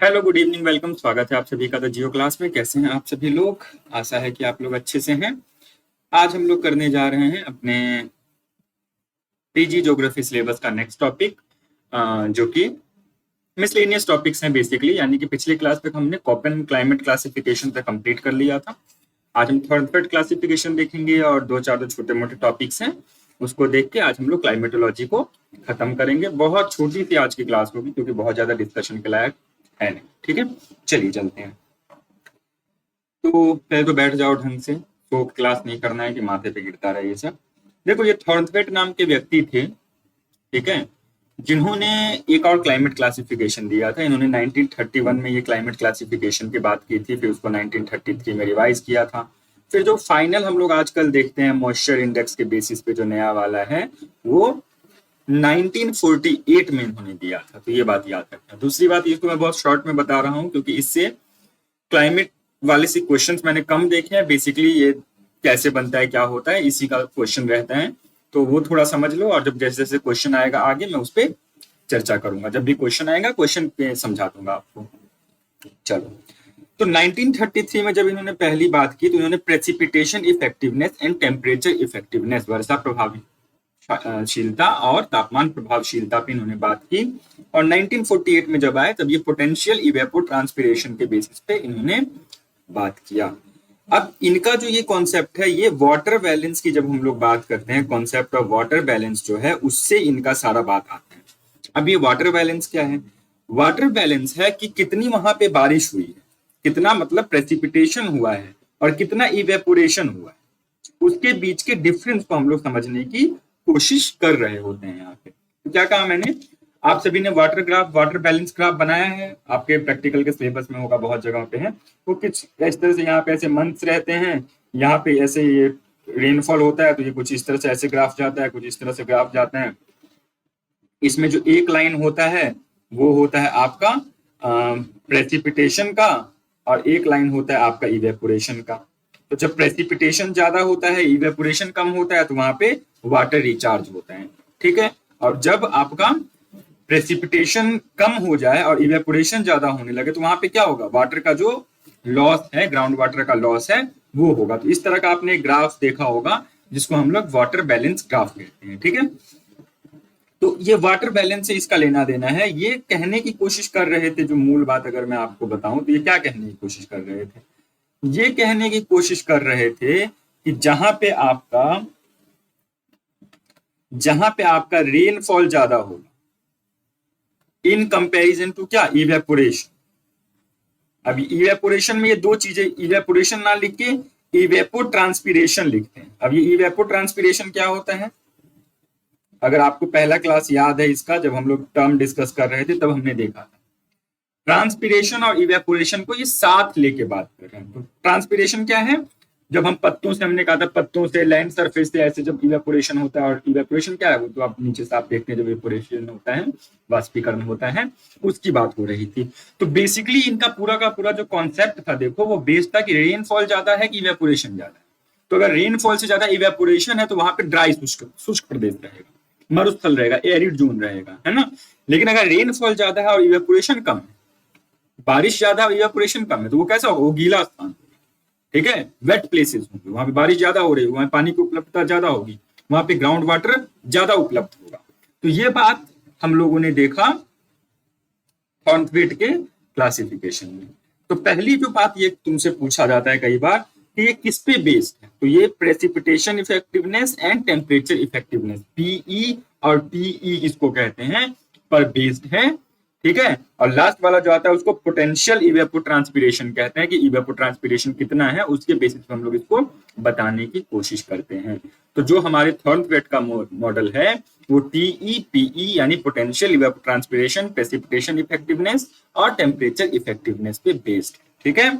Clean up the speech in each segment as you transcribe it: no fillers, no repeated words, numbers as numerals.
Hello, good evening, welcome. स्वागत है आप सभी का द जियो क्लास में। कैसे हैं आप सभी लोग? आशा है कि आप लोग अच्छे से हैं। आज हम लोग करने जा रहे हैं अपने पीजी ज्योग्राफी सिलेबस का नेक्स्ट टॉपिक, जो कि मिसलेनियस टॉपिक्स हैं बेसिकली। यानी कि पिछली क्लास तक हमने कोपेन क्लाइमेट क्लासिफिकेशन तक कंप्लीट कर लिया था। आज हम थर्ड क्लासिफिकेशन देखेंगे और दो चार जो छोटे मोटे टॉपिक्स हैं उसको देख के आज हम लोग क्लाइमेटोलॉजी को खत्म करेंगे। बहुत छोटी सी आज की क्लास होगी क्योंकि बहुत ज्यादा डिस्कशन के लायक है नहीं। ठीक है, चलिए चलते हैं। तो पहले तो बैठ जाओ ढंग से, तो क्लास नहीं करना है कि माथे पे गिरता रहे ये सब। देखो, ये थॉर्नथवेट नाम के व्यक्ति थे, ठीक है, जिन्होंने एक और क्लाइमेट क्लासिफिकेशन दिया था। इन्होंने 1931 में ये क्लाइमेट क्लासिफिकेशन की बात की थी, फिर उसको 1933 में रिवाइज किया था। फिर जो फाइनल हम लोग आजकल देखते हैं मॉइस्चर इंडेक्स के बेसिस पे जो नया वाला है, वो 1948 में इन्होंने दिया था। तो ये बात याद रखना। दूसरी बात, इसको मैं बहुत शॉर्ट में बता रहा हूँ क्योंकि इससे क्लाइमेट वाले से क्वेश्चंस मैंने कम देखे हैं। बेसिकली ये कैसे बनता है, क्या होता है, इसी का क्वेश्चन रहता है। तो वो थोड़ा समझ लो, और जब जैसे जैसे क्वेश्चन आएगा आगे मैं उस पर चर्चा करूंगा। जब भी क्वेश्चन आएगा क्वेश्चन पे समझा दूंगा आपको। चलो, तो 1933 में जब इन्होंने पहली बात की तो इन्होंने precipitation effectiveness and temperature effectiveness, वर्षा प्रभावशीलता और तापमान प्रभावशीलता पे इन्होंने बात की। और 1948 में जब आए तब ये पोटेंशियल इवेपो ट्रांसपिरेशन के बेसिस पे इन्होंने बात किया। अब इनका जो ये कॉन्सेप्ट है, ये वाटर बैलेंस की जब हम लोग बात करते हैं, कॉन्सेप्ट ऑफ वाटर बैलेंस जो है, उससे इनका सारा बात आता है। अब ये वाटर बैलेंस क्या है? वाटर बैलेंस है कि कितनी वहां पे बारिश हुई है, कितना मतलब प्रेसिपिटेशन हुआ है और कितना इवेपोरेशन हुआ है, उसके बीच के डिफरेंस को हम लोग समझने की कोशिश कर रहे होते हैं यहाँ पे। तो क्या कहा मैंने? आप सभी ने water graph, water balance graph बनाया है, आपके प्रैक्टिकल के सिलेबस में होगा, बहुत जगह पे है। वो कुछ इस तरह से यहाँ पे ऐसे मंथ्स रहते हैं, यहाँ पे ऐसे ये रेनफॉल होता है तो ये कुछ इस तरह से ऐसे ग्राफ जाता है, कुछ इस तरह से ग्राफ जाता है। इसमें जो एक लाइन होता है वो होता है आपका प्रेसिपिटेशन का, और एक लाइन होता है आपका इवेपोरेशन का। तो जब प्रेसिपिटेशन ज्यादा होता है, इवेपोरेशन कम होता है, तो वहां पे वाटर रिचार्ज होता है, ठीक है। और जब आपका प्रेसिपिटेशन कम हो जाए और इवेपोरेशन ज्यादा होने लगे तो वहां पे क्या होगा? वाटर का जो लॉस है, ग्राउंड वाटर का लॉस है, वो होगा। तो इस तरह का आपने ग्राफ देखा होगा जिसको हम लोग वाटर बैलेंस ग्राफ कहते हैं, ठीक है। तो ये वाटर बैलेंस से इसका लेना देना है। ये कहने की कोशिश कर रहे थे, जो मूल बात अगर मैं आपको बताऊं तो ये क्या कहने की कोशिश कर रहे थे? ये कहने की कोशिश कर रहे थे कि जहां पे आपका रेनफॉल ज्यादा होगा इन कंपैरिजन टू क्या? इवेपोरेशन। अभी इवेपोरेशन में ये दो चीजें, इवेपोरेशन ना लिख के इवेपो ट्रांसपिरेशन लिखते हैं। अब ये इवेपो ट्रांसपिरेशन क्या होता है? अगर आपको पहला क्लास याद है इसका, जब हम लोग टर्म डिस्कस कर रहे थे तब हमने देखा था, ट्रांसपिरेशन और इवेपोरेशन को ये साथ लेके बात कर रहे हैं। तो ट्रांसपिरेशन क्या है? जब हम पत्तों से, हमने कहा था पत्तों से, लैंड सरफेस से ऐसे जब इवेपोरेशन होता है। और इवेपोरेशन क्या है? वो तो आप नीचे से आप देखते हैं, जब इवेपोरेशन होता है, वाष्पीकरण होता है, उसकी बात हो रही थी। तो बेसिकली इनका पूरा का पूरा जो कॉन्सेप्ट था, देखो, वो बेस्ड था कि रेनफॉल ज्यादा है कि इवेपोरेशन ज्यादा है। तो अगर रेनफॉल से ज्यादा इवेपोरेशन है तो वहां पे ड्राई शुष्क प्रदेश रहेगा, मरुस्थल रहेगा, एरिड जोन रहेगा, है ना। लेकिन अगर रेनफॉल ज्यादा है और इवेपोरेशन कम है, बारिश ज्यादा और इवेपोरेशन कम है, तो वो कैसा होगा? वो गीला स्थान, ठीक है, वेट प्लेसेस होंगे, वहां पे बारिश ज्यादा हो रही है, वहां पानी की उपलब्धता ज्यादा होगी, वहां पे ग्राउंड वाटर ज्यादा उपलब्ध होगा। तो ये बात हम लोगों ने देखा थॉर्नथवेट के क्लासिफिकेशन में। तो पहली जो बात ये तुमसे पूछा जाता है कई बार कि ये किस पे बेस्ड है, तो ये precipitation effectiveness and temperature effectiveness, PE और टीई इसको कहते हैं, पर बेस्ड है, ठीक है। और लास्ट वाला जो आता है उसको पोटेंशियल इवेपोट्रांसपिरेशन कहते हैं, कि इवेपोट्रांसपिरेशन कितना है उसके बेसिस पे हम लोग इसको बताने की कोशिश करते हैं। तो जो हमारे थॉर्नथवेट का मॉडल है वो टीईपीई यानी पोटेंशियल इवेपोट्रांसपिरेशन, प्रेसिपिटेशन इफेक्टिवनेस और टेम्परेचर इफेक्टिवनेस पे बेस्ड है, ठीक है।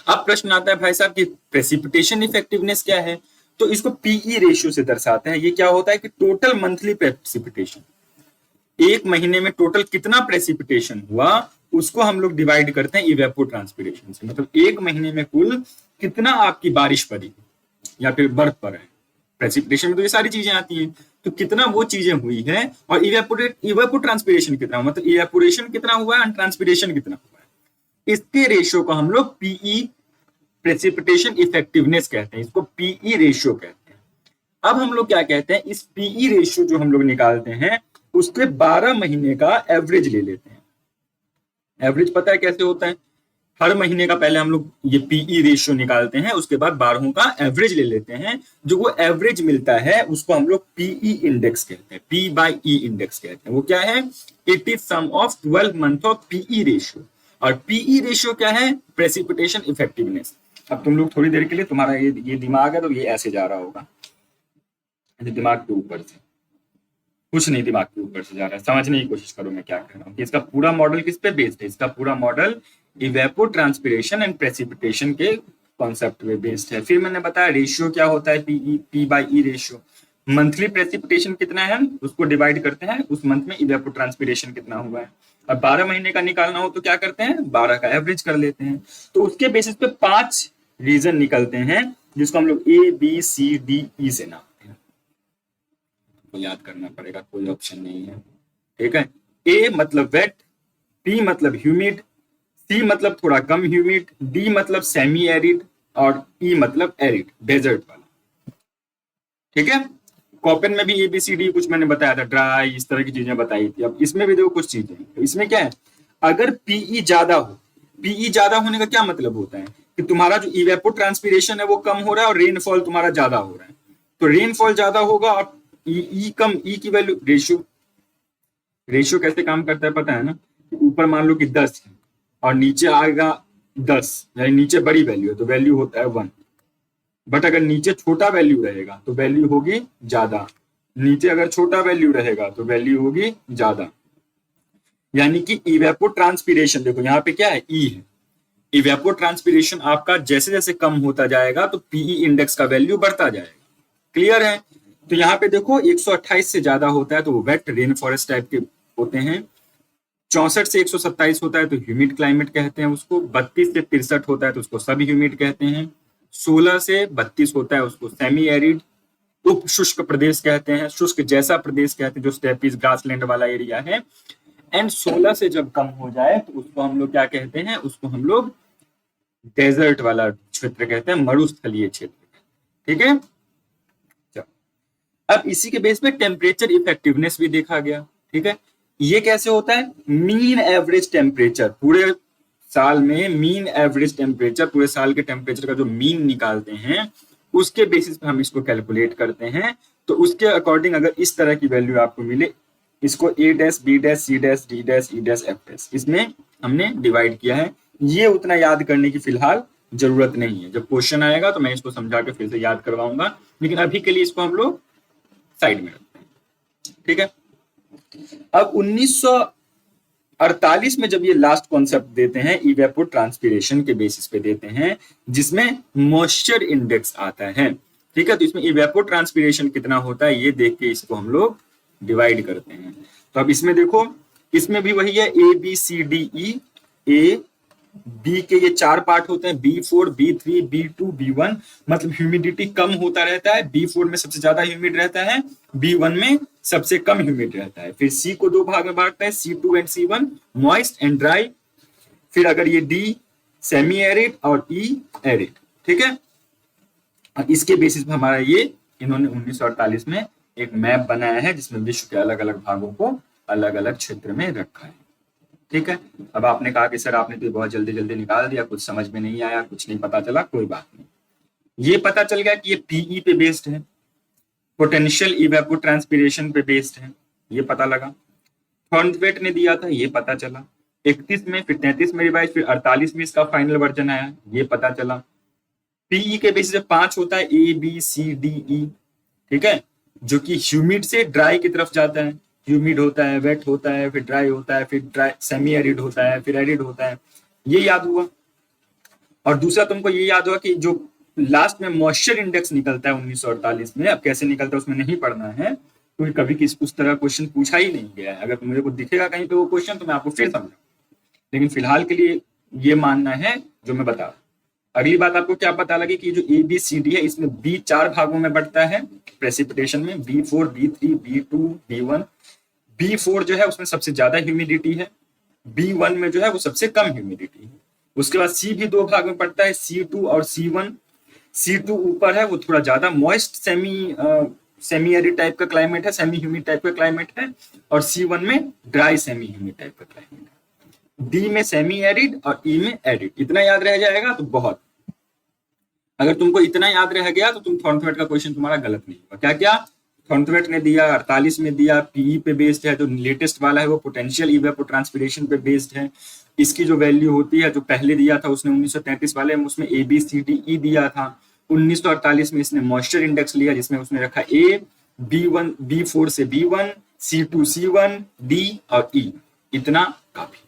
अब प्रश्न आता है भाई साहब कि प्रेसिपिटेशन इफेक्टिवनेस क्या है? तो इसको पीई रेशियो से दर्शाते हैं। ये क्या होता है कि टोटल मंथली प्रेसिपिटेशन, एक महीने में टोटल कितना प्रेसिपिटेशन हुआ उसको हम लोग डिवाइड करते हैं इवेपोट्रांसपिरेशन से। मतलब एक महीने में कुल कितना आपकी बारिश पड़ी या फिर बर्फ पड़ा है, प्रेसिपिटेशन में तो ये सारी चीजें आती हैं, तो कितना वो चीजें हुई है, और इवेपोट्रांसपिरेशन कितना, मतलब इवेपोरेशन कितना हुआ है, ट्रांसपिरेशन कितना हुआ है, इसके रेशियो को हम लोग पीई प्रेसिपिटेशन इफेक्टिवनेस कहते हैं, इसको पीई रेशियो कहते हैं। अब हम लोग क्या कहते हैं, इस पीई रेशियो जो हम लोग निकालते हैं उसके 12 महीने का एवरेज ले लेते हैं। एवरेज पता है कैसे होता है, हर महीने का पहले हम लोग ये पीई रेशियो निकालते हैं, उसके बाद 12 का एवरेज ले लेते हैं, जो वो एवरेज मिलता है उसको हम लोग पीई इंडेक्स कहते हैं, पी बाई ई इंडेक्स कहते हैं। वो क्या है, it is sum of 12 month of PE ratio, और पीई रेशियो क्या है, प्रेसिपिटेशन इफेक्टिवनेस। अब तुम लोग थोड़ी देर के लिए, तुम्हारा ये दिमाग है तो ये ऐसे जा रहा होगा, दिमाग के ऊपर से कुछ नहीं, दिमाग के ऊपर से जा रहा है, समझने की कोशिश करो मैं क्या कह रहा हूँ। इसका पूरा मॉडल किस पे बेस्ड है, इसका पूरा मॉडल इवेपोट्रांसपिरेशन एंड प्रेसिपिटेशन के कॉन्सेप्ट पे बेस्ड है। फिर मैंने बताया रेशियो क्या होता है, P by E ratio. Monthly precipitation कितना है उसको डिवाइड करते हैं उस मंथ में इवेपोट्रांसपिरेशन कितना हुआ है। अब 12 महीने का निकालना हो तो क्या करते हैं, 12 का एवरेज कर लेते हैं। तो उसके बेसिस पे 5 रीजन निकलते हैं जिसको हम लोग A B C D E से नापते हैं, तो याद करना पड़ेगा, कोई ऑप्शन नहीं है, ठीक है। ए मतलब वेट, बी मतलब ह्यूमिड, सी मतलब थोड़ा कम ह्यूमिड, डी मतलब सेमी एरिड, और ई मतलब एरिड, डेजर्ट वाला, ठीक है। कॉपन में भी ABCD कुछ मैंने बताया था, ड्राई, इस तरह की चीजें बताई थी। अब इसमें भी देखो कुछ चीजें, तो इसमें क्या है, अगर पीई ज्यादा हो, पीई ज्यादा होने का क्या मतलब होता है कि तुम्हारा जो इवेपोट्रांसपिरेशन है वो कम हो रहा है और रेनफॉल तुम्हारा ज्यादा हो रहा है। तो रेनफॉल ज्यादा होगा और ई कम, ई की वैल्यू, रेशियो कैसे काम करता है पता है ना, ऊपर मान लो कि 10 है और नीचे आएगा 10, यानी नीचे बड़ी वैल्यू है तो वैल्यू होता है 1, बट अगर नीचे छोटा वैल्यू रहेगा तो वैल्यू होगी ज्यादा, नीचे अगर छोटा वैल्यू रहेगा तो वैल्यू होगी ज्यादा। यानी कि इवेपोट्रांसपिरेशन, देखो यहाँ पे क्या है, ई है, इवेपोट्रांसपिरेशन आपका जैसे जैसे कम होता जाएगा तो पीई इंडेक्स का वैल्यू बढ़ता जाएगा, क्लियर है। तो यहाँ पे देखो 128 से ज्यादा होता है तो वो वेट रेन फॉरेस्ट टाइप के होते हैं, 64 से 127 होता है तो ह्यूमिड क्लाइमेट कहते हैं उसको, 32 से 63 होता है तो उसको सब ह्यूमिड कहते हैं, 16 से 32 होता है उसको सेमी एरिड उप शुष्क प्रदेश कहते हैं, शुष्क जैसा प्रदेश कहते हैं जो स्टेपीज ग्रासलैंड वाला एरिया है। एंड 16 से जब कम हो जाए तो उसको हम लोग क्या कहते हैं, उसको हम लोग डेजर्ट वाला क्षेत्र कहते हैं, मरुस्थलीय क्षेत्र, ठीक है। अब इसी के बेस पे टेम्परेचर इफेक्टिवनेस भी देखा गया, ठीक है। ये कैसे होता है, मीन एवरेज टेम्परेचर, पूरे साल में मीन एवरेज टेम्परेचर, पूरे साल के टेम्परेचर का जो मीन निकालते हैं उसके बेसिस पे हम इसको कैलकुलेट करते हैं। तो उसके अकॉर्डिंग अगर इस तरह की वैल्यू आपको मिले, इसको A dash B dash C dash D dash E dash F dash इसमें हमने डिवाइड किया है। ये उतना याद करने की फिलहाल जरूरत नहीं है, जब क्वेश्चन आएगा तो मैं इसको समझा के फिर से याद करवाऊंगा, लेकिन अभी के लिए इसको हम लोग साइड में रखते हैं, ठीक है। अब 1948 में जब ये लास्ट कॉन्सेप्ट देते हैं इवेपोट्रांसपिरेशन के बेसिस पे देते हैं जिसमें मॉइस्चर इंडेक्स आता है, ठीक है। तो इसमें इवेपोट्रांसपिरेशन कितना होता है ये देख के इसको हम लोग डिवाइड करते हैं। तो अब इसमें देखो, इसमें भी वही है ABCDE, A बी के ये 4 पार्ट होते हैं, B4 B3 B2 B1, मतलब ह्यूमिडिटी कम होता रहता है, B4 में सबसे ज्यादा ह्यूमिड रहता है, B1 में सबसे कम ह्यूमिड रहता है। फिर C को 2 भाग में बांटता है, C2 and C1, moist and dry. फिर अगर ये D सेमी एरिड और E एरिड, ठीक है। इसके बेसिस पे हमारा ये इन्होंने 1948 में एक मैप बनाया है जिसमें विश्व के अलग अलग भागों को अलग अलग क्षेत्र में रखा है, ठीक है। अब आपने कहा कि सर आपने तो बहुत जल्दी जल्दी निकाल दिया, कुछ समझ में नहीं आया, कुछ नहीं पता चला, कोई बात नहीं। ये पता चल गया कि ये पीई पे बेस्ड है, पोटेंशियल इवेपोट्रांसपिरेशन पे बेस्ड है, ये पता लगा। थॉर्नथवेट ने दिया था, ये पता चला। 31 में, फिर 33 में रिवाइज, फिर 48 में इसका फाइनल वर्जन आया, ये पता चला। पीई के बेसिस पे 5 होता है, ABCDE, ठीक है, जो कि ह्यूमिड से ड्राई की तरफ जाता है, ह्यूमिड होता है, वेट होता है, फिर ड्राई होता है, फिर ड्राई सेमी एरिड होता है, फिर एरिड होता है, ये याद हुआ। और दूसरा तुमको ये याद हुआ कि जो लास्ट में मॉइस्चर इंडेक्स निकलता है 1948 में, अब कैसे निकलता है उसमें नहीं पढ़ना है क्योंकि कभी किसी उस तरह क्वेश्चन पूछा ही नहीं गया है। अगर मुझे को दिखेगा कहीं पे वो क्वेश्चन तो मैं आपको फिर समझाऊंगा, लेकिन फिलहाल के लिए ये मानना है जो मैं बता रहा हूं, अगली बात आपको क्या पता लगी कि जो ABCD है इसमें B 4 भागों में बढ़ता है प्रेसिपिटेशन में, B4, B3, B2, B1। B4 जो है उसमें सबसे ज्यादा ह्यूमिडिटी है, B1 में जो है वो सबसे कम ह्यूमिडिटी है। उसके बाद C भी 2 भाग में पड़ता है, C2 और C1। C2 ऊपर है, वो थोड़ा ज्यादा मॉइस्ट सेमी एरिड टाइप का क्लाइमेट है, सेमी ह्यूमिड टाइप का क्लाइमेट है, और C1 में ड्राई सेमी ह्यूमिड टाइप का क्लाइमेट है। D में सेमी एरिड और E में एरिड। इतना याद रह जाएगा तो बहुत। अगर तुमको इतना याद रह गया तो तुम थॉर्नथवेट का क्वेश्चन तुम्हारा गलत नहीं होगा। क्या क्या थॉर्नथवेट ने दिया 48 में दिया, पीई पे बेस्ड है, जो लेटेस्ट वाला है वो पोटेंशियल इवेपोट्रांसपिरेशन पे बेस्ड है। इसकी जो वैल्यू होती है, जो पहले दिया था उसने 1933 वाले में, उसमें ABCDE दिया था। 1948 में इसने मॉइस्चर इंडेक्स लिया, जिसमें उसने रखा A, B1, B4 से B1, C2, C1, D और E। इतना काफी।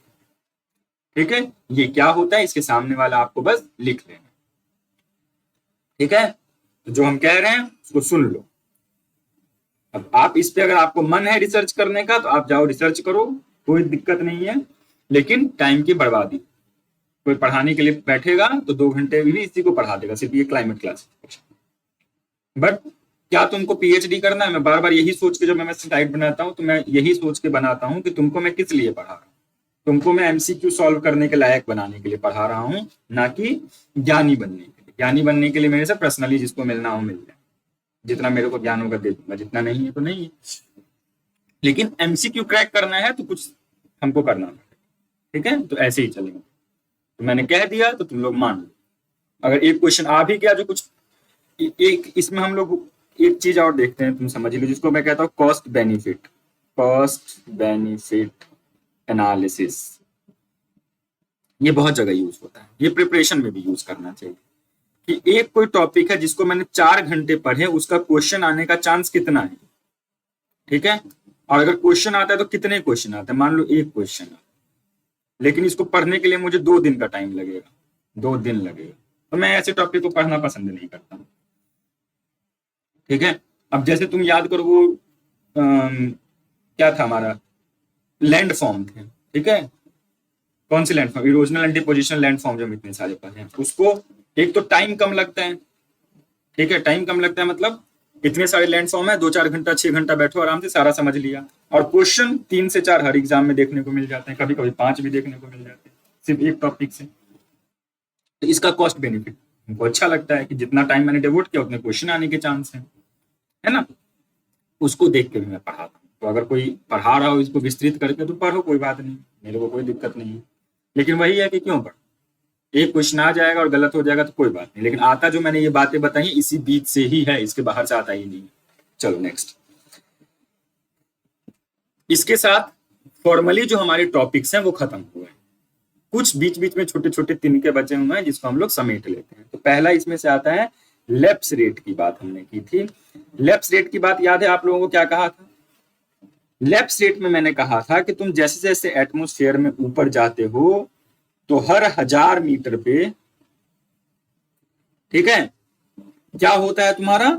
ठीक है, ये क्या होता है इसके सामने वाला आपको बस लिख लेना। ठीक है, तो जो हम कह रहे हैं उसको सुन लो। अब आप इस पे अगर आपको मन है रिसर्च करने का तो आप जाओ रिसर्च करो, कोई दिक्कत नहीं है, लेकिन टाइम की बर्बादी। कोई पढ़ाने के लिए बैठेगा तो 2 घंटे भी इसी को पढ़ा देगा, सिर्फ ये क्लाइमेट क्लास। बट क्या तुमको PhD करना है? मैं बार बार यही सोच के जब मैं स्लाइड बनाता हूँ तो मैं यही सोच के बनाता हूँ कि तुमको मैं किस लिए पढ़ा रहा हूँ। तुमको मैं MCQ सॉल्व करने के लायक बनाने के लिए पढ़ा रहा हूँ, ना कि ज्ञानी बनने के लिए। ज्ञानी बनने के लिए मेरे से पर्सनली जिसको मिलना हो मिल जाए, जितना मेरे को ज्ञान होगा दे दूंगा, जितना नहीं है तो नहीं है। लेकिन MCQ क्रैक करना है तो कुछ हमको करना है। ठीक है, तो ऐसे ही चलेंगे। तो मैंने कह दिया तो तुम लोग मान लो। अगर एक क्वेश्चन आ भी गया जो कुछ एक, इसमें हम लोग एक चीज और देखते हैं, तुम समझ लो, जिसको मैं कहता हूँ कॉस्ट बेनिफिट एनालिसिस। ये बहुत जगह यूज होता है, ये प्रिपरेशन में भी यूज करना चाहिए कि एक कोई टॉपिक है जिसको मैंने 4 घंटे पढ़े, उसका क्वेश्चन आने का चांस कितना है। ठीक है, और अगर क्वेश्चन आता है तो कितने क्वेश्चन आते हैं। मान लो एक क्वेश्चन है, लेकिन इसको पढ़ने के लिए मुझे 2 दिन का टाइम लगेगा, 2 दिन लगेगा, तो मैं ऐसे टॉपिक को पढ़ना पसंद नहीं करता। ठीक है, अब जैसे तुम याद करो वो क्या था हमारा, लैंड फॉर्म थे। ठीक है, कौन सी land form, erosional and depositional land form, जो हम इतने सारे पढ़े हैं, उसको एक तो टाइम कम लगता है। ठीक है, टाइम कम लगता है मतलब इतने सारे लैंड फॉर्म है, 2-4 घंटा 6 घंटा बैठो आराम से सारा समझ लिया। और क्वेश्चन 3 से 4 हर एग्जाम में देखने को मिल जाते हैं, कभी कभी 5 भी देखने को मिल जाते हैं सिर्फ एक टॉपिक से। तो इसका कॉस्ट बेनिफिट हमको अच्छा लगता है कि जितना टाइम मैंने डिवोट किया उतने क्वेश्चन आने के चांस है ना। उसको देख के भी मैं पढ़ाता हूँ। तो अगर कोई पढ़ा रहा हो इसको विस्तृत करके तो पढ़ो, कोई बात नहीं, मेरे को कोई दिक्कत नहीं है। लेकिन वही है कि क्यों पढ़ो, एक क्वेश्चन आ जाएगा और गलत हो जाएगा तो कोई बात नहीं, लेकिन आता जो मैंने ये बातें बताई इसी बीच से ही है, इसके बाहर से आता ही नहीं। चलो नेक्स्ट। इसके साथ फॉर्मली जो हमारे टॉपिक्स हैं वो खत्म हुए, कुछ बीच बीच में छोटे छोटे तिनके बचे हुए हैं जिसको हम लोग समेट लेते हैं। तो पहला इसमें से आता है लैप्स रेट की बात हमने की थी। लैप्स रेट की बात याद है आप लोगों को क्या कहा था? लैप्स रेट में मैंने कहा था कि तुम जैसे जैसे एटमॉस्फेयर में ऊपर जाते हो तो हर 1000 मीटर पे, ठीक है, क्या होता है तुम्हारा,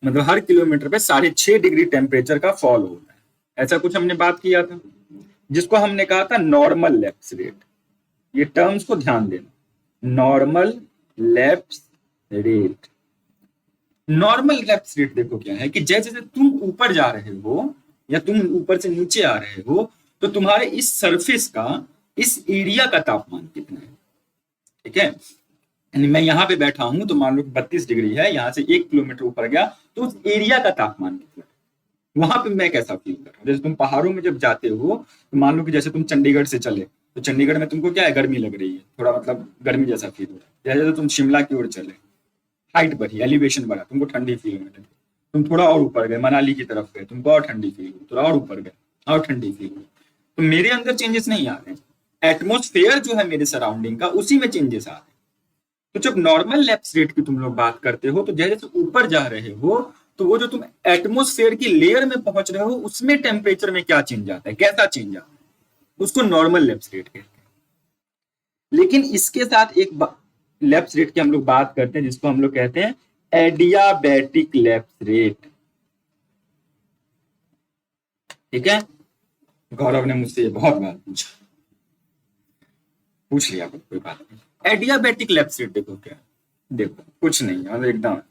मतलब हर किलोमीटर पे 6.5 डिग्री टेम्परेचर का फॉल होता है। ऐसा कुछ हमने बात किया था, जिसको हमने कहा था नॉर्मल लैप्स रेट। ये टर्म्स को ध्यान देना, normal lapse rate. Normal lapse rate देखो क्या है कि जैसे जैसे तुम ऊपर जा रहे हो या तुम ऊपर से नीचे आ रहे हो तो तुम्हारे इस सरफेस का, इस एरिया का तापमान कितना है। ठीक है, यानी मैं यहाँ पे बैठा हूं तो मान लो 32 डिग्री है, यहाँ से 1 किलोमीटर ऊपर गया तो उस एरिया का तापमान कितना है, वहां पे मैं कैसा फील कर रहा हूँ। जैसे तुम पहाड़ों में जब जाते हो तो मान लो कि जैसे तुम चंडीगढ़ से चले तो चंडीगढ़ में तुमको क्या है, गर्मी लग रही है, थोड़ा मतलब गर्मी जैसा फील हो रहा है। जैसे तुम शिमला की ओर चले, हाइट बढ़ी, एलिवेशन बढ़ा, तुमको ठंडी फील होने लगी। तुम थोड़ा और ऊपर गए, मनाली की तरफ गए, तुमको और ठंडी फील हुई, थोड़ा और ऊपर गए और ठंडी फील हुई। तो मेरे अंदर चेंजेस नहीं आ रहे, एटमोस्फेयर जो है मेरे सराउंडिंग का उसी में चेंजेस आ रहे हैं। तो जब नॉर्मल लैप्स रेट की तुम लोग बात करते हो तो जैसे जैसे ऊपर जा रहे हो तो वो जो तुम एटमोस्फेयर की लेयर में पहुंच रहे हो उसमें टेम्परेचर में क्या चेंज आता है, कैसा चेंज आता है, उसको नॉर्मल लैप्स रेट कहते हैं। लेकिन इसके साथ एक लैप्स रेट की हम लोग बात करते हैं जिसको हम लोग कहते हैं एडियाबैटिक लैप्स रेट। ठीक है, गौरव ने मुझसे ये बहुत बार पूछा। पूछ लिया, कोई बात नहीं। एडियाबेटिक लेफ्ट साइड देखो क्या, देखो कुछ नहीं है, मतलब एकदम।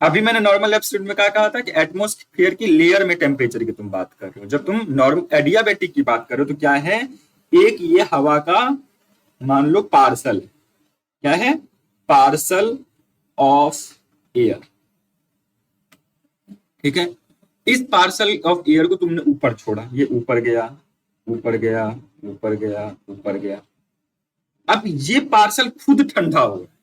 अभी मैंने नॉर्मल लेफ्ट में क्या कहा था कि एटमोस्फियर की लेयर में टेम्परेचर की तुम बात कर रहे हो। जब तुम नॉर्मल एडियाबेटिक की बात कर रहे हो तो क्या है, एक ये हवा का मान लो पार्सल, क्या है, पार्सल ऑफ एयर, ठीक है। इस पार्सल ऑफ एयर को तुमने ऊपर छोड़ा, ये ऊपर गया, ऊपर गया, ऊपर गया, ऊपर गया। अब ये पार्सल खुद ठंडा हो रहा है,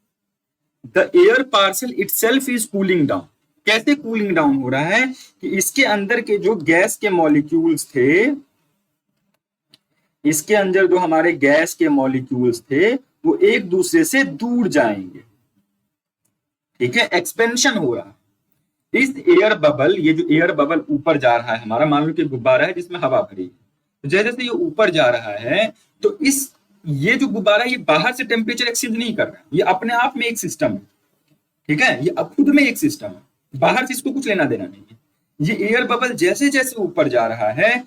the air parcel itself is cooling down. कैसे कूलिंग डाउन हो रहा है कि इसके अंदर के जो गैस के मॉलिक्यूल्स थे, इसके अंदर जो हमारे गैस के मॉलिक्यूल्स थे वो एक दूसरे से दूर जाएंगे, ठीक है, एक्सपेंशन हो रहा है। इस एयर बबल, ये जो एयर बबल ऊपर जा रहा है हमारा, मान लो कि गुब्बारा है जिसमें हवा भरी है, तो जैसे जैसे ये ऊपर जा रहा है तो इस ये जो गुब्बारा ये बाहर से टेम्परेचर एक्सचेंज नहीं कर रहा है, ये अपने आप में एक सिस्टम है, ठीक है, ये अब खुद में एक सिस्टम है, बाहर से इसको कुछ लेना देना नहीं है। ये एयर बबल जैसे जैसे ऊपर जा रहा है,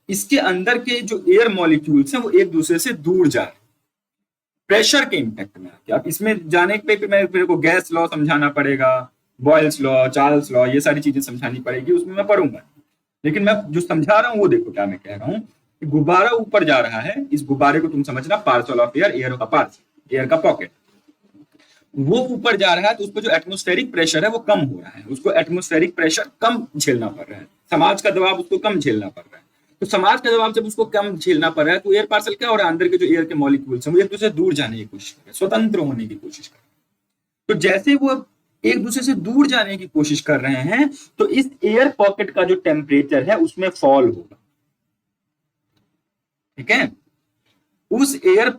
इसके अंदर के जो एयर मॉलिक्यूल्स हैं वो एक दूसरे से दूर जा रहे हैं प्रेशर के इंपैक्ट में आके। अब इसमें जाने पे मेरे को गैस लॉ समझाना पड़ेगा, बॉयल्स लॉ, चार्ल्स लॉ, ये सारी चीजें समझानी पड़ेगी, उसमें मैं पढ़ूंगा। लेकिन मैं जो समझा रहा हूँ वो देखो क्या मैं कह रहा हूँ, गुब्बारा ऊपर जा रहा है, इस गुब्बारे को तुम समझना पार्सल ऑफ एयर, एयर का पार्सल, एयर का पॉकेट, वो ऊपर जा रहा है तो उस पर जो एटमोस्फेरिक प्रेशर है वो कम हो रहा है, उसको एटमोस्फेरिक प्रेशर कम झेलना पड़ रहा है, समाज का दबाव उसको कम झेलना पड़ रहा है। तो समाज का दबाव जब उसको कम झेलना पड़ रहा है तो एयर पार्सल क्या हो रहा है, अंदर के जो एयर के मॉलिक्यूल्स हैं वो एक दूसरे से दूर जाने की कोशिश कर रहे हैं, स्वतंत्र होने की कोशिश कर रहे हैं। तो जैसे वो एक दूसरे से दूर जाने की कोशिश कर रहे हैं तो इस एयर पॉकेट का जो टेम्परेचर है उसमें फॉल होगा, ठीक है। उस एयर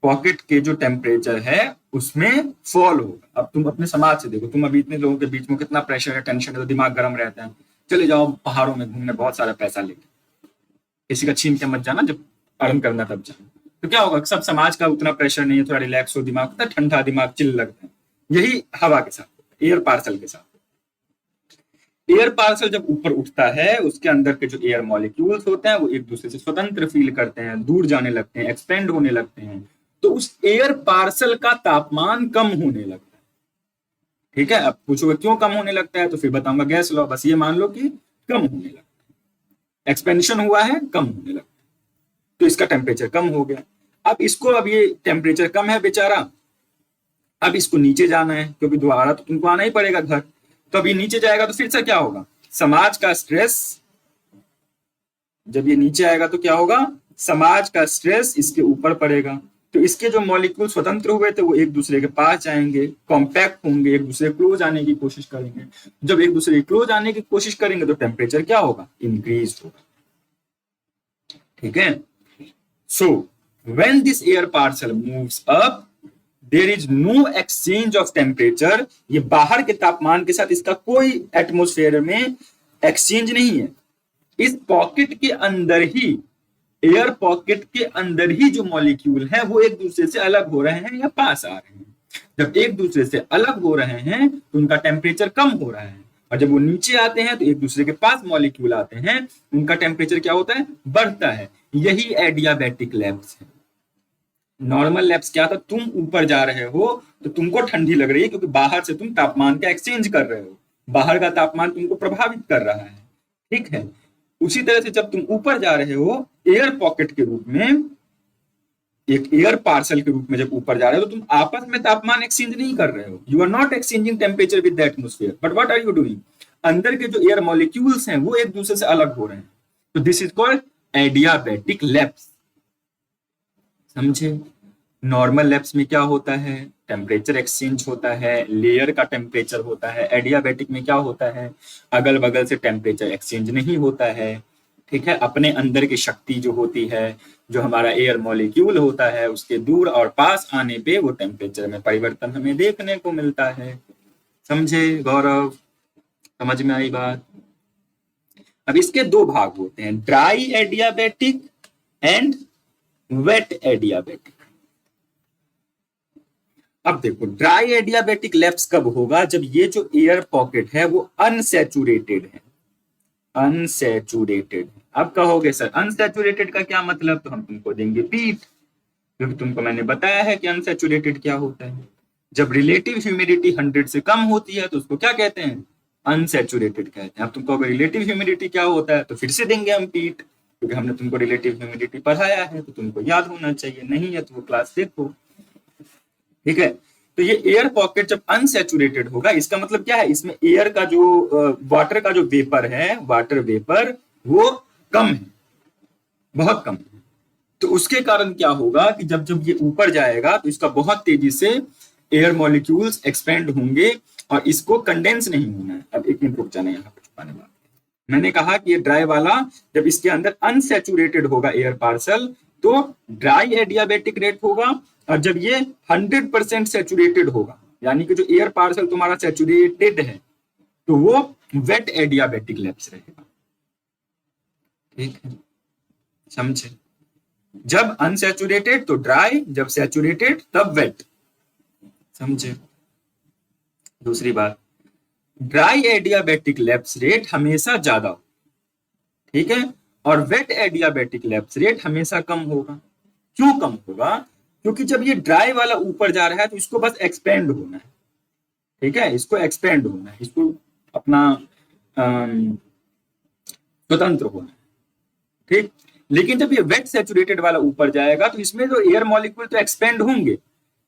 पॉकेट के जो टेम्परेचर है उसमें फॉल होगा। अब तुम अपने समाज से देखो, तुम अभी इतने लोगों के बीच में कितना प्रेशर है, टेंशन है, तो दिमाग गर्म रहता है, चले जाओ पहाड़ों में घूमने, बहुत सारा पैसा लेके, किसी का छीन के मत जाना, जब अर्न करना तब जाना। तो क्या होगा, सब समाज का उतना प्रेशर नहीं है, थोड़ा रिलैक्स हो दिमाग, होता है ठंडा दिमाग, चिल लगता है। यही हवा के साथ, एयर पार्सल के साथ। एयर पार्सल जब ऊपर उठता है उसके अंदर के जो एयर मॉलिक्यूल्स होते हैं वो एक दूसरे से स्वतंत्र फील करते हैं, दूर जाने लगते हैं, एक्सपेंड होने लगते हैं, तो उस एयर पार्सल का तापमान कम होने लगता है, ठीक है। अब पूछोगे क्यों कम होने लगता है, तो फिर बताऊंगा गैस लॉ। बस ये मान लो कि कम होने लगता है, एक्सपेंशन हुआ है, कम होने लगता है, तो इसका टेम्परेचर कम हो गया। अब इसको, अब ये टेम्परेचर कम है बेचारा, अब इसको नीचे जाना है क्योंकि दोबारा तो तुमको आना ही पड़ेगा घर, तो अब ये नीचे जाएगा तो फिर से क्या होगा, समाज का स्ट्रेस, जब ये नीचे आएगा तो क्या होगा, समाज का स्ट्रेस इसके ऊपर पड़ेगा, तो इसके जो मॉलिक्यूल स्वतंत्र हुए थे वो एक दूसरे के पास जाएंगे, कॉम्पैक्ट होंगे, एक दूसरे क्लोज आने की कोशिश करेंगे। जब एक दूसरे के क्लोज आने की कोशिश करेंगे तो टेम्परेचर क्या होगा, इंक्रीज होगा, ठीक है। So when this air parcel moves up there is no exchange of temperature, ये बाहर के तापमान के साथ इसका कोई एटमोस्फेयर में एक्सचेंज नहीं है। इस पॉकेट के अंदर ही, एयर पॉकेट के अंदर ही जो मॉलिक्यूल है वो एक दूसरे से अलग हो रहे हैं या पास आ रहे हैं। जब एक दूसरे से अलग हो रहे हैं तो उनका टेम्परेचर कम हो रहा है, और जब वो नीचे आते हैं तो एक दूसरे के पास मॉलिक्यूल आते हैं, उनका टेम्परेचर क्या होता है, बढ़ता है। यही एडियाबैटिक लैप्स है। नॉर्मल लैप्स क्या था, तुम ऊपर जा रहे हो तो तुमको ठंडी लग रही है क्योंकि बाहर से तुम तापमान का एक्सचेंज कर रहे हो, बाहर का तापमान तुमको प्रभावित कर रहा है, ठीक है। उसी तरह से जब तुम ऊपर जा रहे हो एयर पॉकेट के रूप में, एक एयर पार्सल के रूप में जब ऊपर जा रहे हो तो तुम आपस में तापमान एक्सचेंज नहीं कर रहे हो, you are not exchanging temperature with the atmosphere, but what are you doing, अंदर के जो एयर मॉलिक्यूल्स हैं वो एक दूसरे से अलग हो रहे हैं। तो this is called adiabatic lapse, समझे। नॉर्मल लैप्स में क्या होता है, टेम्परेचर एक्सचेंज होता है, लेयर का टेम्परेचर होता है। एडियाबैटिक में क्या होता है, अगल बगल से टेम्परेचर एक्सचेंज नहीं होता है, ठीक है। अपने अंदर की शक्ति जो होती है, जो हमारा एयर मॉलिक्यूल होता है, उसके दूर और पास आने पे वो टेम्परेचर में परिवर्तन हमें देखने को मिलता है। समझे गौरव, समझ में आई बात। अब इसके दो भाग होते हैं, dry adiabatic and wet adiabatic. अब देखो ड्राई एडियाबैटिक लैप्स कब होगा, जब ये जो एयर पॉकेट है वो अनसैचुरेटेड है, अनसैचुरेटेड। अब कहोगे सर अनसैचुरेटेड का क्या मतलब, तो हम तुमको देंगे पीट। क्योंकि तुमको मैंने बताया है कि अनसैचुरेटेड क्या होता है। जब रिलेटिव ह्यूमिडिटी 100 से कम होती है तो उसको क्या कहते हैं, अनसैचुरेटेड कहते हैं। अब तुमको अगर रिलेटिव ह्यूमिडिटी क्या होता है तो फिर से देंगे हम पीट, क्योंकि हमने तुमको रिलेटिव ह्यूमिडिटी पढ़ाया है तो तुमको याद होना चाहिए, नहीं है तो वो क्लास देखो, ठीक है। तो ये एयर पॉकेट जब अनसैचुरेटेड होगा, इसका मतलब क्या है, इसमें एयर का जो वाटर का जो वेपर है, वाटर वेपर वो कम है, बहुत कम है। तो उसके कारण क्या होगा कि जब जब ये ऊपर जाएगा तो इसका बहुत तेजी से एयर मॉलिक्यूल्स एक्सपेंड होंगे और इसको कंडेंस नहीं होना है। अब एक मिनट रुक जाना, यहाँ पे छुपाने वाला मैंने कहा कि ये ड्राई वाला जब इसके अंदर अनसैचुरेटेड होगा एयर पार्सल तो ड्राई एडियाबेटिक रेट होगा, और जब ये 100% सैचुरेटेड होगा, यानी कि जो एयर पार्सल तुम्हारा सैचुरेटेड है, तो वो वेट एडियाबेटिक लेप्स रहेगा, ठीक है, समझे। जब अनसैचुरेटेड तो ड्राई, जब सैचुरेटेड तब वेट, समझे। दूसरी बात, ड्राई एडियाबेटिक लैप्स रेट हमेशा ज्यादा हो, ठीक है, और वेट एडियाबेटिक लैप्स रेट हमेशा कम होगा। क्यों कम होगा, क्योंकि जब ये ड्राई वाला ऊपर जा रहा है तो इसको बस एक्सपेंड होना है, ठीक है, इसको एक्सपेंड होना है, इसको अपना स्वतंत्र होना है, ठीक। लेकिन जब ये वेट सैचुरेटेड वाला ऊपर जाएगा तो इसमें जो एयर मॉलिक्यूल तो एक्सपेंड होंगे,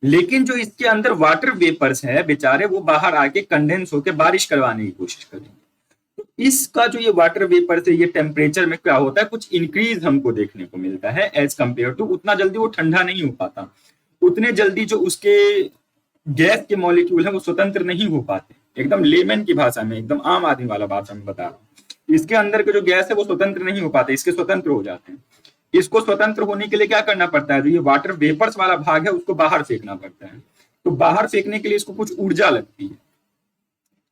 लेकिन जो इसके अंदर वाटर वेपर्स है बेचारे, वो बाहर आके कंडेंस होकर बारिश करवाने की कोशिश करेंगे। तो इसका जो ये वाटर वेपर से ये टेम्परेचर में क्या होता है, कुछ इंक्रीज हमको देखने को मिलता है एज कंपेयर टू, उतना जल्दी वो ठंडा नहीं हो पाता, उतने जल्दी जो उसके गैस के मॉलिक्यूल है वो स्वतंत्र नहीं हो पाते। एकदम लेमन की भाषा में, एकदम आम आदमी वाला भाषा में बता रहा हूँ, इसके अंदर के जो गैस है वो स्वतंत्र नहीं हो पाते, इसके स्वतंत्र हो जाते हैं। इसको स्वतंत्र होने के लिए क्या करना पड़ता है, जो ये वाटर वेपर्स वाला भाग है उसको बाहर फेंकना पड़ता है। तो बाहर फेंकने के लिए इसको कुछ ऊर्जा लगती है,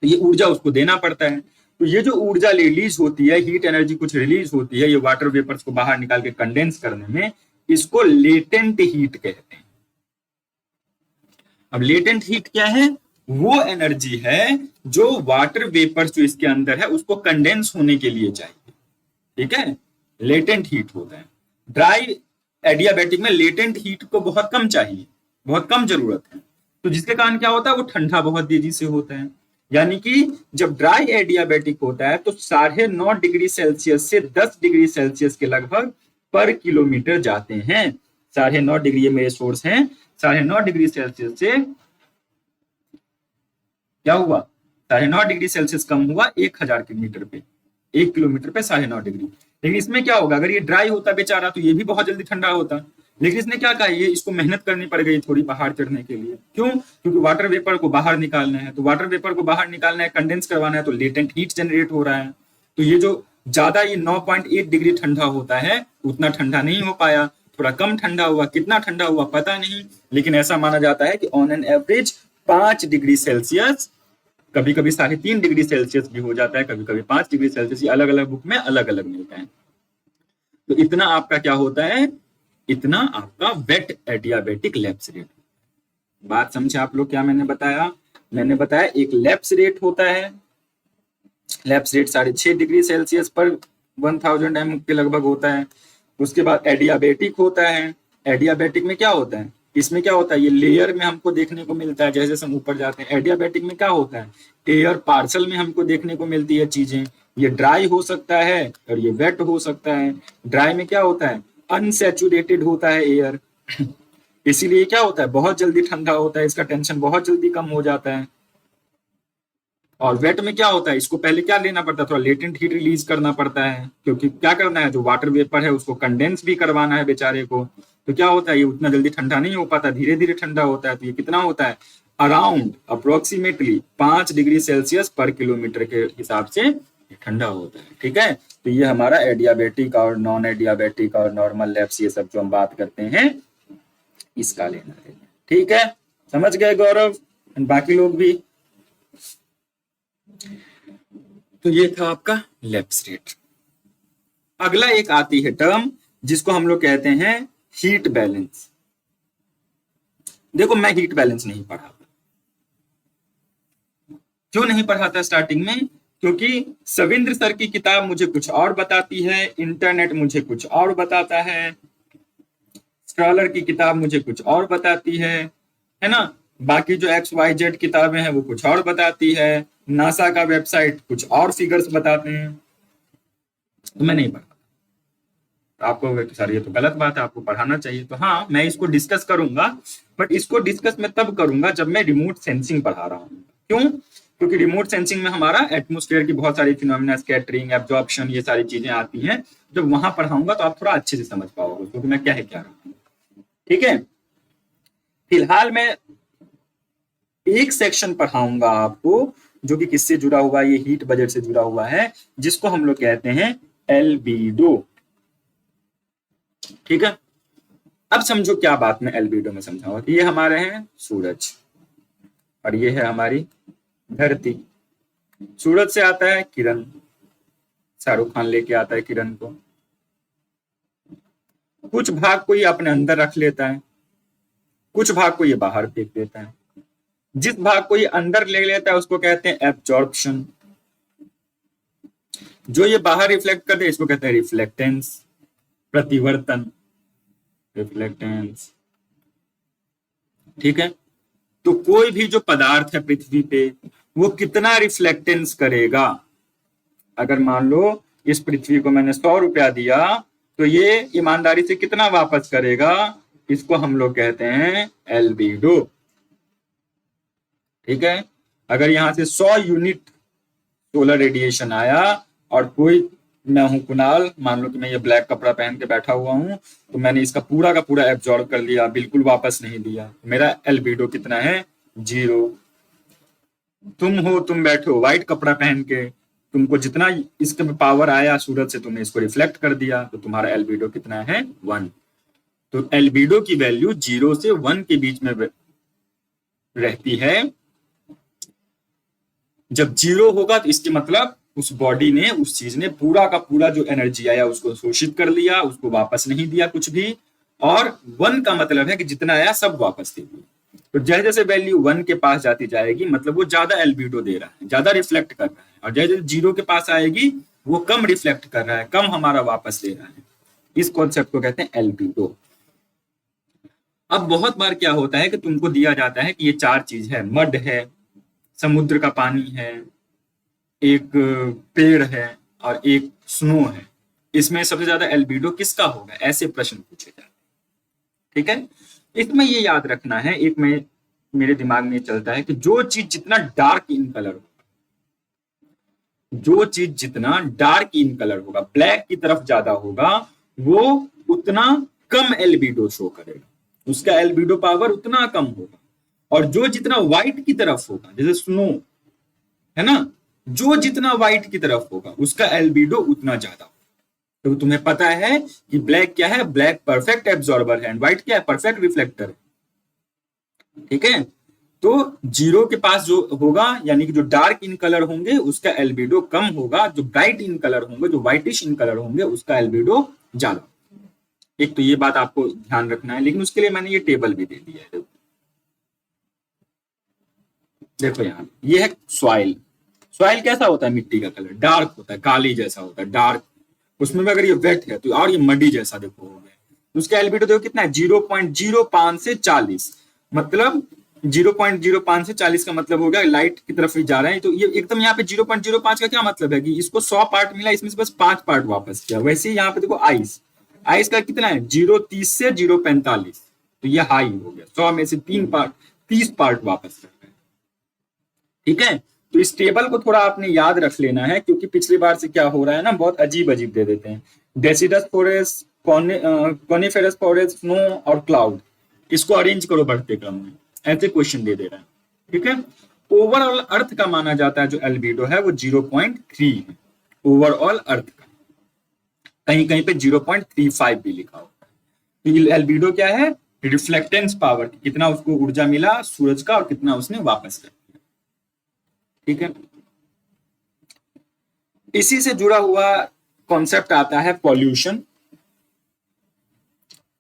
तो ये ऊर्जा उसको देना पड़ता है। तो ये जो ऊर्जा रिलीज होती है, हीट एनर्जी कुछ रिलीज होती है ये वाटर वेपर्स को बाहर निकाल के कंडेंस करने में, इसको लेटेंट हीट कहते हैं। अब लेटेंट हीट क्या है, वो एनर्जी है जो वाटर वेपर्स जो इसके अंदर है उसको कंडेंस होने के लिए चाहिए, ठीक है, लेटेंट हीट होता है। ड्राई एडियाबेटिक में लेटेंट हीट को बहुत कम चाहिए, बहुत कम जरूरत है, तो जिसके कारण क्या होता है, वो ठंडा बहुत तेजी से होता है। यानी कि जब ड्राई एडियाबेटिक होता है तो 9.5 डिग्री सेल्सियस से 10 डिग्री सेल्सियस के लगभग पर किलोमीटर जाते हैं। 9.5 डिग्री, ये मेरे सोर्स हैं, 9.5 डिग्री सेल्सियस से क्या हुआ, 9.5 डिग्री सेल्सियस कम हुआ 1000 मीटर पे, 1 किलोमीटर पे 9.5 डिग्री। लेकिन इसमें क्या होगा, अगर ये ड्राई होता बेचारा तो ये भी बहुत जल्दी ठंडा होता, लेकिन इसने क्या कहा, ये इसको मेहनत करनी पड़ गई थोड़ी पहाड़ चढ़ने के लिए। क्यों, क्योंकि वाटर वेपर को बाहर निकालना है, तो वाटर वेपर को बाहर निकालना है, कंडेंस करवाना है, तो लेटेंट हीट जनरेट हो रहा है। तो ये जो ज्यादा ये 9.8 डिग्री ठंडा होता है उतना ठंडा नहीं हो पाया, थोड़ा कम ठंडा हुआ, कितना ठंडा हुआ पता नहीं, लेकिन ऐसा माना जाता है कि on an average 5 degree Celsius, कभी कभी 3.5 डिग्री सेल्सियस भी हो जाता है, कभी कभी 5 डिग्री सेल्सियस, अलग अलग बुक में अलग अलग मिलता है। तो इतना आपका क्या होता है, इतना आपका वेट एडियाबेटिक लैप्स रेट। बात समझे आप लोग, क्या मैंने बताया, मैंने बताया एक लैप्स रेट होता है, लैप्स रेट 6.5 डिग्री सेल्सियस पर 1000 एम के लगभग होता है। उसके बाद एडियाबेटिक होता है, एडियाबेटिक में क्या होता है, इसमें क्या होता है, ये लेयर में हमको देखने को मिलता है जैसे जैसे हम ऊपर जाते हैं। एडियाबेटिक में क्या होता है, एयर पार्सल में हमको देखने को मिलती है चीजें, ये ड्राई हो सकता है और ये वेट हो सकता है। ड्राई में क्या होता है, अनसैचुरेटेड होता है एयर इसीलिए क्या होता है, बहुत जल्दी ठंडा होता है, इसका टेंशन बहुत जल्दी कम हो जाता है। और वेट में क्या होता है, इसको पहले क्या लेना पड़ता है, थोड़ा लेटेंट हीट रिलीज करना पड़ता है, क्योंकि क्या करना है, जो वाटर वेपर है उसको कंडेंस भी करवाना है बेचारे को। तो क्या होता है, ये उतना जल्दी ठंडा नहीं हो पाता, धीरे धीरे ठंडा होता है। तो ये कितना होता है, अराउंड अप्रोक्सीमेटली 5 डिग्री सेल्सियस पर किलोमीटर के हिसाब से ठंडा होता है, ठीक है। तो ये हमारा एडियाबेटिक और नॉन एडियाबेटिक और नॉर्मल लैप्स, ये सब जो हम बात करते हैं इसका लेना है, ठीक है। समझ गए गौरव, बाकी लोग भी। तो ये था आपका लैप्स रेट। अगला एक आती है टर्म जिसको हम लोग कहते हैं हीट बैलेंस। देखो मैं हीट बैलेंस नहीं पढ़ाता, क्यों नहीं पढ़ाता स्टार्टिंग में, क्योंकि सविंद्र सर की किताब मुझे कुछ और बताती है, इंटरनेट मुझे कुछ और बताता है, स्कॉलर की किताब मुझे कुछ और बताती है ना। बाकी जो XYZ किताबें हैं वो कुछ और बताती है, नासा का वेबसाइट कुछ और फिगर्स बताते हैं, तो मैं नहीं पढ़ा। तो आपको सर ये तो गलत बात है, आपको पढ़ाना चाहिए। तो हाँ, मैं इसको डिस्कस करूंगा, बट इसको डिस्कस मैं तब करूंगा जब मैं रिमोट सेंसिंग पढ़ा रहा हूँ। क्यों? क्योंकि रिमोट सेंसिंग में हमारा एटमॉस्फेयर की बहुत सारी फिनोमिना, स्कैटरिंग, एब्जॉर्प्शन, ये सारी चीजें आती हैं। जब वहां पढ़ाऊंगा तो आप थोड़ा अच्छे से समझ पाओगे क्योंकि मैं क्या रहा हूँ। ठीक है, फिलहाल मैं एक सेक्शन पढ़ाऊंगा आपको जो कि किससे जुड़ा हुआ है, ये हीट बजट से जुड़ा हुआ है, जिसको हम लोग कहते हैं एल्बीडो। ठीक है, अब समझो क्या बात मैं एल्बीडो में समझाऊंगा। ये हमारे हैं सूरज और ये है हमारी धरती। सूरज से आता है किरण, शाहरुख खान लेके आता है किरण को, कुछ भाग को ये अपने अंदर रख लेता है, कुछ भाग को ये बाहर फेंक देता है। जिस भाग को ये अंदर ले लेता है उसको कहते हैं एब्जॉर्प्शन, जो ये बाहर रिफ्लेक्ट करते हैं इसको कहते हैं रिफ्लेक्टेंस, प्रतिवर्तन, रिफ्लेक्टेंस। ठीक है, तो कोई भी जो पदार्थ है पृथ्वी पे वो कितना रिफ्लेक्टेंस करेगा, अगर मान लो इस पृथ्वी को मैंने 100 रुपया दिया तो ये ईमानदारी से कितना वापस करेगा, इसको हम लोग कहते हैं एल्बीडो। ठीक है, अगर यहां से 100 यूनिट सोलर रेडिएशन आया और कोई, मैं हूं कुणाल, मान लो कि मैं ये ब्लैक कपड़ा पहन के बैठा हुआ हूं, तो मैंने इसका पूरा का पूरा एब्जॉर्ब कर लिया, बिल्कुल वापस नहीं दिया, मेरा एल्बीडो कितना है, 0। तुम हो, तुम बैठे हो व्हाइट कपड़ा पहन के, तुमको जितना इसके पावर आया सूरज से तुमने इसको रिफ्लेक्ट कर दिया, तो तुम्हारा एल्बीडो कितना है, 1। तो एल्बीडो की वैल्यू 0 से 1 के बीच में रहती है। जब 0 होगा तो इसके मतलब उस बॉडी ने, उस चीज ने पूरा का पूरा जो एनर्जी आया उसको शोषित कर लिया, उसको वापस नहीं दिया कुछ भी। और 1 का मतलब है कि जितना आया सब वापस दे दिया। तो जैसे जैसे वैल्यू 1 के पास जाती जाएगी मतलब वो ज्यादा एल्बीडो दे रहा है, ज्यादा रिफ्लेक्ट कर रहा है, और जैसे जैसे 0 के पास आएगी वो कम रिफ्लेक्ट कर रहा है, कम हमारा वापस दे रहा है। इस कॉन्सेप्ट को कहते हैं एल्बीडो। अब बहुत बार क्या होता है कि तुमको दिया जाता है कि ये 4 चीज है, मड है, समुद्र का पानी है, एक पेड़ है और एक स्नो है, इसमें सबसे ज्यादा एल्बीडो किसका होगा, ऐसे प्रश्न पूछे जाते हैं। ठीक है, इसमें ये याद रखना है, एक में मेरे दिमाग में चलता है कि जो चीज जितना डार्क इन कलर होगा, जो चीज जितना डार्क इन कलर होगा, ब्लैक की तरफ ज्यादा होगा, वो उतना कम एल्बीडो शो करेगा, उसका एल्बीडो पावर उतना कम होगा। और जो जितना व्हाइट की तरफ होगा, जैसे स्नो है ना, जो जितना व्हाइट की तरफ होगा उसका एल्बीडो उतना ज्यादा। तो तुम्हें पता है कि ब्लैक क्या है, ब्लैक परफेक्ट एब्जॉर्बर है, एंड व्हाइट क्या है, परफेक्ट रिफ्लेक्टर है। ठीक है, तो 0 के पास जो होगा यानी कि जो डार्क इन कलर होंगे उसका एल्बीडो कम होगा, जो ब्राइट इन कलर होंगे, जो व्हाइटिश इन कलर होंगे उसका एल्बीडो ज्यादा। एक तो ये बात आपको ध्यान रखना है, लेकिन उसके लिए मैंने ये टेबल भी दे दिया है। देखो यहाँ ये है सॉइल। सॉइल कैसा होता है, मिट्टी का कलर डार्क होता है, काली जैसा होता है, डार्क। उसमें भी अगर ये वेट है तो और ये मडी जैसा देखो हो गया। उसका एल्बीडो देखो कितना है, 0.05 से 40, मतलब 0.05 से 40 का मतलब हो गया लाइट की तरफ ही जा रहे हैं। तो ये एकदम यहाँ पे 0.05 का क्या मतलब है कि इसको 100 पार्ट मिला, इसमें से बस 5 पार्ट वापस किया। वैसे ही यहाँ पे देखो आइस, आइस का कितना है, 0.30 से 0.45, तो ये हाई हो गया, 100 में से 3 पार्ट, 30 पार्ट वापस कर रहे हैं। ठीक है, तो इस टेबल को थोड़ा आपने याद रख लेना है, क्योंकि पिछली बार से क्या हो रहा है ना, बहुत अजीब अजीब दे देते हैं। Deciduous forest, coniferous forest, snow और क्लाउड, इसको अरेंज करो बढ़ते क्रम में, ऐसे क्वेश्चन दे रहा है। ठीक है, ओवरऑल अर्थ का माना जाता है जो एल्बीडो है वो 0.3 है, ओवरऑल अर्थ का। कहीं कहीं पे 0.35 भी लिखा होता है। तो एल्बीडो क्या है, रिफ्लेक्टेंस पावर, कितना उसको ऊर्जा मिला सूरज का और कितना उसने वापस कर दिया। ठीक है, इसी से जुड़ा हुआ कॉन्सेप्ट आता है पॉल्यूशन।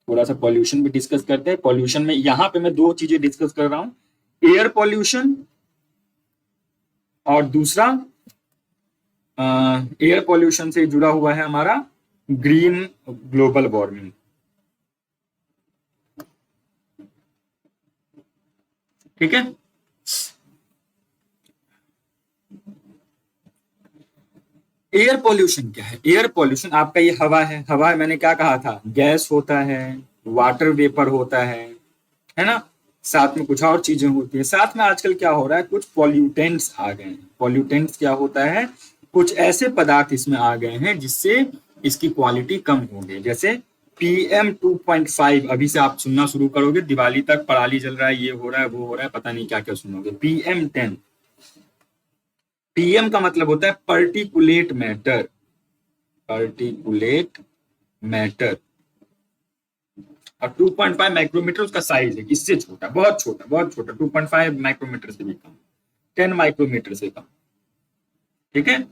थोड़ा सा पॉल्यूशन भी डिस्कस करते हैं। पॉल्यूशन में यहां पे मैं 2 चीजें डिस्कस कर रहा हूं, एयर पॉल्यूशन और दूसरा एयर पॉल्यूशन से जुड़ा हुआ है हमारा ग्रीन ग्लोबल वार्मिंग। ठीक है। एयर पॉल्यूशन क्या है? एयर पॉल्यूशन आपका ये हवा है। हवा मैंने क्या कहा था, गैस होता है, वाटर वेपर होता है ना, साथ में कुछ और चीजें होती है। साथ में आजकल क्या हो रहा है, कुछ पॉल्यूटेंट्स आ गए हैं। पॉल्यूटेंट्स क्या होता है, कुछ ऐसे पदार्थ इसमें आ गए हैं जिससे इसकी क्वालिटी कम हो गई। जैसे PM2.5 अभी से आप सुनना शुरू करोगे, दिवाली तक पराली जल रहा है, ये हो रहा है, वो हो रहा है, पता नहीं क्या क्या सुनोगे। PM10, PM का मतलब होता है पर्टिकुलेट मैटर, पर्टिकुलेट मैटर। और 2.5 माइक्रोमीटर उसका साइज है, इससे छोटा, बहुत छोटा, बहुत छोटा, 2.5 माइक्रोमीटर से भी कम, 10 माइक्रोमीटर से कम। ठीक है।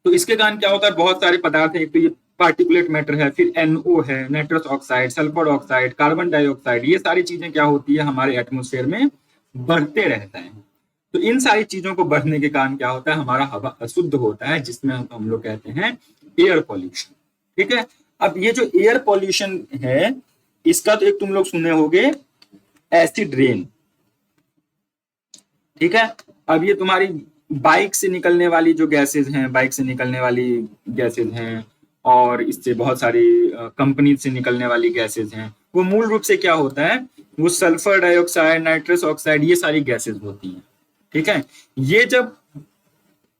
तो इसके कारण क्या होता है, बहुत सारे पदार्थ है, एक तो ये पार्टिकुलेट मैटर है, फिर NO है, nitrous oxide, sulphur oxide, carbon dioxide, ये सारी चीजें क्या होती है हमारे एटमोस्फेयर में बढ़ते रहता है। तो इन सारी चीजों को बढ़ने के कारण क्या होता है, हमारा हवा अशुद्ध होता है, जिसमें हम लोग कहते हैं एयर पॉल्यूशन। ठीक है। अब ये जो एयर पॉल्यूशन है, इसका तो एक तुम लोग सुने होगे, एसिड रेन। ठीक है। अब ये तुम्हारी बाइक से निकलने वाली जो गैसेज हैं, बाइक से निकलने वाली गैसेज हैं, और इससे बहुत सारी कंपनी से निकलने वाली गैसेज हैं, वो मूल रूप से क्या होता है, वो सल्फर डाइऑक्साइड, नाइट्रस ऑक्साइड, ये सारी गैसेज होती हैं। ठीक है। ये जब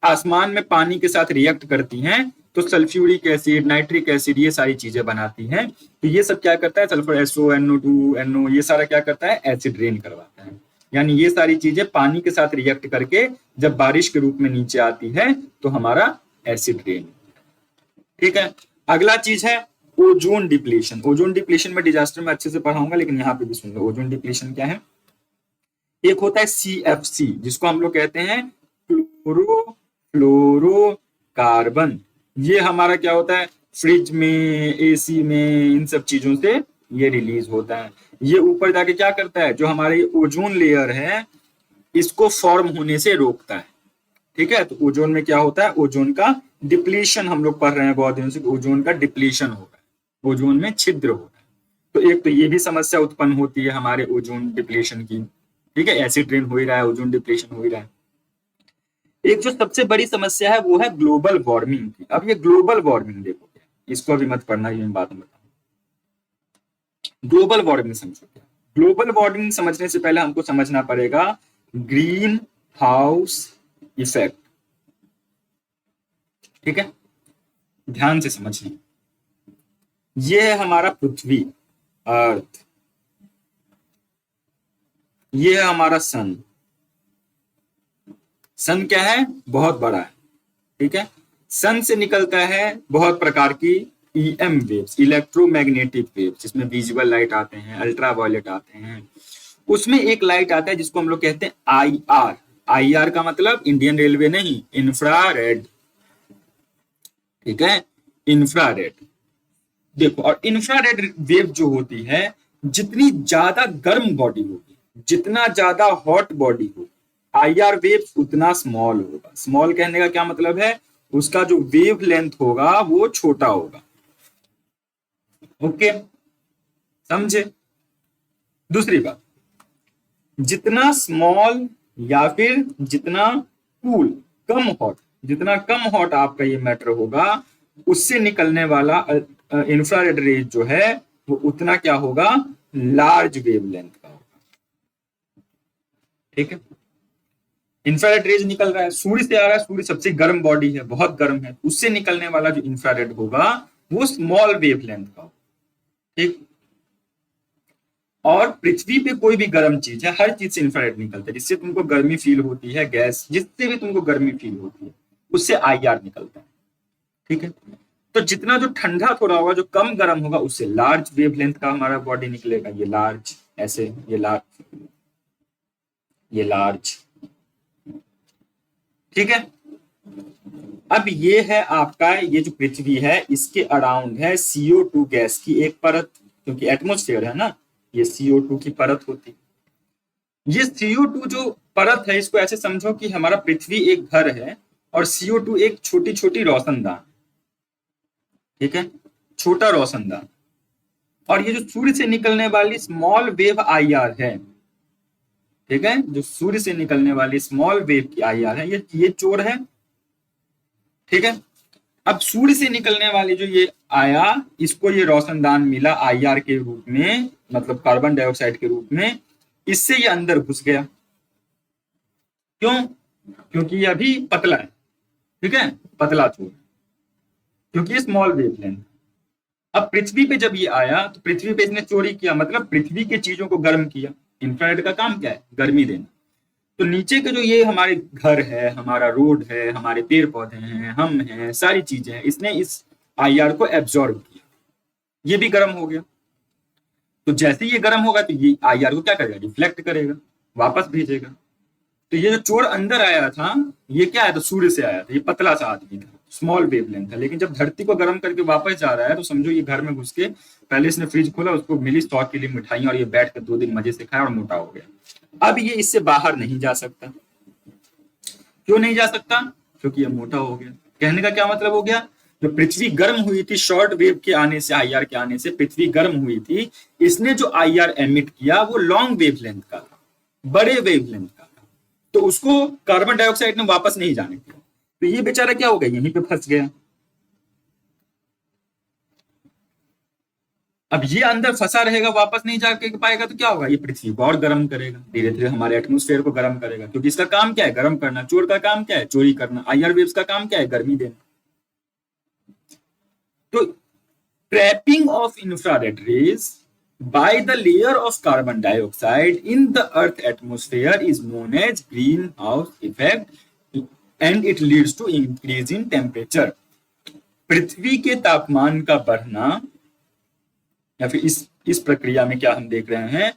आसमान में पानी के साथ रिएक्ट करती हैं तो सल्फ्यूरिक एसिड, नाइट्रिक एसिड, ये सारी चीजें बनाती हैं। तो ये सब क्या करता है, सल्फर SO, NO2, NO, ये सारा क्या करता है, एसिड रेन करवाता है। यानी ये सारी चीजें पानी के साथ रिएक्ट करके जब बारिश के रूप में नीचे आती है तो हमारा एसिड रेन। ठीक है। अगला चीज है ओजोन डिप्लीशन। ओजोन डिप्लीशन में डिजास्टर में अच्छे से पढ़ाऊंगा, लेकिन यहाँ पे भी सुन लो ओजोन डिप्लीशन क्या है। एक होता है CFC, जिसको हम लोग कहते हैं क्लोरोफ्लोरोकार्बन। ये हमारा क्या होता है, फ्रिज में, AC में, इन सब चीजों से ये रिलीज होता है। ये ऊपर जाके क्या करता है, जो हमारे ओजोन लेयर है इसको फॉर्म होने से रोकता है। ठीक है। तो ओजोन में क्या होता है, ओजोन का डिप्लीशन, हम लोग पढ़ रहे हैं बहुत दिनों से, ओजोन का डिप्लीशन हो रहा है, ओजोन में छिद्र हो रहा है। तो एक तो ये भी समस्या उत्पन्न होती है हमारे ओजोन डिप्लीशन की। ठीक है। एसिड रेन हो ही रहा है, ओजोन डिप्लीशन हो ही रहा है। एक जो सबसे बड़ी समस्या है वो है ग्लोबल वार्मिंग की। अब ये ग्लोबल वार्मिंग देखो, इसको अभी मत पढ़ना, ये मैं बाद में बताऊं। ग्लोबल वार्मिंग समझो क्या। ग्लोबल वार्मिंग समझने से पहले हमको समझना पड़ेगा ग्रीन हाउस इफेक्ट। ठीक है। ध्यान से समझिए। ये है हमारा पृथ्वी, अर्थ। ये है हमारा सन। सन क्या है, बहुत बड़ा है। ठीक है। सन से निकलता है बहुत प्रकार की EM वेव्स, इलेक्ट्रोमैग्नेटिक वेव्स, जिसमें विजिबल लाइट आते हैं, अल्ट्रा वायलेट आते हैं। उसमें एक लाइट आता है जिसको हम लोग कहते हैं IR। IR का मतलब इंडियन रेलवे नहीं, इंफ्रारेड। ठीक है। इंफ्रारेड। देखो, और इंफ्रारेड वेव जो होती है, जितनी ज्यादा गर्म बॉडी होगी, जितना ज्यादा हॉट बॉडी होगी, IR वेव उतना स्मॉल होगा। स्मॉल कहने का क्या मतलब है, उसका जो वेव लेंथ होगा वो छोटा होगा। ओके, समझे। दूसरी बात, जितना स्मॉल या फिर जितना कूल, कम हॉट, जितना कम हॉट आपका ये मैटर होगा, उससे निकलने वाला इंफ्रारेड रेज जो है वो उतना क्या होगा, लार्ज वेवलेंथ का होगा। ठीक है। इंफ्रारेड रेज निकल रहा है, सूर्य से आ रहा है, सूर्य सबसे गर्म बॉडी है, बहुत गर्म है, उससे निकलने वाला जो इंफ्रारेड होगा वो स्मॉल वेवलेंथ का होगा। ठीक। और पृथ्वी पे कोई भी गर्म चीज है, हर चीज से इंफ्रारेड निकलता है, जिससे तुमको गर्मी फील होती है, गैस जिससे भी तुमको गर्मी फील होती है उससे IR निकलता है। ठीक है। तो जितना जो ठंडा थोड़ा होगा, जो कम गर्म होगा, उससे लार्ज वेवलेंथ का हमारा बॉडी निकलेगा। ये लार्ज, ऐसे, ये लार्ज, ये लार्ज। ठीक है। अब ये है आपका, ये जो पृथ्वी है इसके अराउंड है CO2 गैस की एक परत, क्योंकि एटमोस्फेयर है ना, ये CO2 की परत होती है। ये CO2 जो परत है, इसको ऐसे समझो कि हमारा पृथ्वी एक घर है और CO2 एक छोटी छोटी रोशनदान। ठीक है। छोटा रोशनदान। और ये जो सूर्य से निकलने वाली स्मॉल वेव IR है, ठीक है, जो सूर्य से निकलने वाली स्मॉल वेव की आईआर है, ये चोर है। ठीक है, अब सूर्य से निकलने वाली जो ये आया, इसको ये रोशनदान मिला आईआर के रूप में, मतलब कार्बन डाइऑक्साइड के रूप में, इससे ये अंदर घुस गया। क्यों? क्योंकि ये अभी पतला है। ठीक है, पतला चोर, क्योंकि ये स्मॉल वेवलेंथ। अब पृथ्वी पे जब ये आया तो पृथ्वी पे इसने चोरी किया, मतलब पृथ्वी के चीजों को गर्म किया। इंफ्रारेड का काम क्या है? गर्मी देना। तो नीचे के जो ये हमारे घर है, हमारा रोड है, हमारे पेड़ पौधे हैं, हम हैं, सारी चीजें हैं, इसने इस आईआर को एब्जॉर्ब किया, ये भी गर्म हो गया। तो जैसे ही ये गर्म होगा तो ये आईआर को क्या करेगा? रिफ्लेक्ट करेगा, वापस भेजेगा। तो ये जो चोर अंदर आया था, ये क्या है? तो सूर्य से आया था, ये पतला सा आदमी था, स्मॉल वेवलेंथ था। लेकिन जब धरती को गर्म करके वापस जा रहा है तो समझो ये घर में घुस के, पहले इसने फ्रिज खोला, उसको मिली 100 के लिए मिठाइयां, और ये बैठ कर 2 दिन मजे से खाया और मोटा हो गया। अब ये इससे बाहर नहीं जा सकता। क्यों नहीं जा सकता? क्योंकि ये मोटा हो गया। कहने का क्या मतलब हो गया? जो पृथ्वी गर्म हुई थी शॉर्ट वेव के आने से, आईआर के आने से पृथ्वी गर्म हुई थी, इसने जो आईआर एमिट किया वो लॉन्ग वेवलेंथ का था, बड़े वेवलेंथ का था। तो उसको कार्बन डाइऑक्साइड ने वापस नहीं जाने दिया। तो ये बेचारा क्या हो गया? यहीं पे फंस गया। अब ये अंदर फंसा रहेगा, वापस नहीं जा पाएगा, तो क्या होगा? ये पृथ्वी को और गर्म करेगा, धीरे धीरे हमारे एटमोस्फेयर को गर्म करेगा। क्योंकि इसका काम क्या है? गर्म करना। चोर का काम क्या है? चोरी करना। आईआर वेव्स का काम क्या है? गर्मी देना। तो trapping of infrared rays by the layer of carbon dioxide in the earth atmosphere is known as greenhouse effect and it leads to increase in temperature। पृथ्वी के तापमान का बढ़ना, या फिर इस प्रक्रिया में क्या हम देख रहे हैं